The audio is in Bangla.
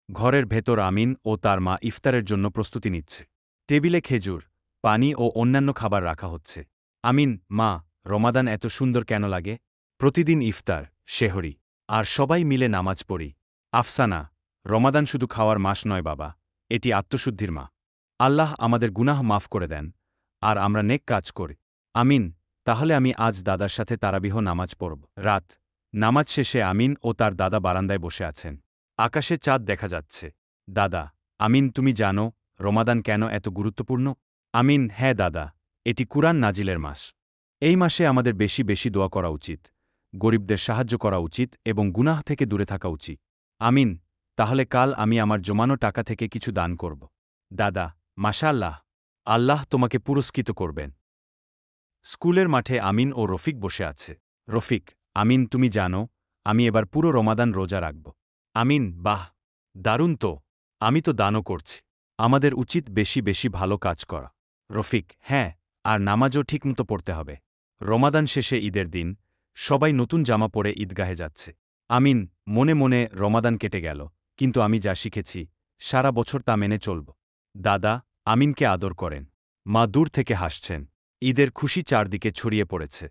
ঘরের ভেতর আমিন ও তার মা ইফতারের জন্য প্রস্তুতি নিচ্ছে। টেবিলে খেজুর, পানি ও অন্যান্য খাবার রাখা হচ্ছে। আমিন, মা, রমাদান এত সুন্দর কেন লাগে? প্রতিদিন ইফতার, শেহরি, আর সবাই মিলে নামাজ পড়ি। আফসানা, রমাদান শুধু খাওয়ার মাস নয় বাবা, এটি আত্মশুদ্ধির মা। আল্লাহ আমাদের গুনাহ মাফ করে দেন, আর আমরা নেক কাজ করি। আমিন, তাহলে আমি আজ দাদার সাথে তারাবিহ নামাজ পড়ব। রাত, নামাজ শেষে আমিন ও তার দাদা বারান্দায় বসে আছেন। আকাশে চাঁদ দেখা যাচ্ছে। দাদা, আমিন, তুমি জানো রমাদান কেন এত গুরুত্বপূর্ণ? আমিন, হ্যাঁ দাদা, এটি কুরআন নাজিলের মাস। এই মাসে আমাদের বেশি বেশি দোয়া করা উচিত, গরিবদের সাহায্য করা উচিত এবং গুনাহ থেকে দূরে থাকা উচিত। আমিন, তাহলে কাল আমি আমার জমানো টাকা থেকে কিছু দান করব। দাদা, মাশাআল্লাহ, আল্লাহ তোমাকে পুরস্কৃত করবেন। স্কুলের মাঠে আমিন ও রফিক বসে আছে। রফিক, আমিন, তুমি জানো আমি এবার পুরো রমাদান রোজা রাখব। আমিন, বাহ, দারুণ তো, আমি তো দানও করছি। আমাদের উচিত বেশি বেশি ভালো কাজ করা। রফিক, হ্যাঁ, আর নামাজও ঠিকমতো পড়তে হবে। রমাদান শেষে ঈদের দিন সবাই নতুন জামা পরে ঈদগাহে যাচ্ছে। আমিন, মনে মনে রমাদান কেটে গেল, কিন্তু আমি যা শিখেছি সারা বছর তা মেনে চলব। দাদা, আমিনকে আদর করেন। মা দূর থেকে হাসছেন। ঈদের খুশি চারদিকে ছড়িয়ে পড়েছে।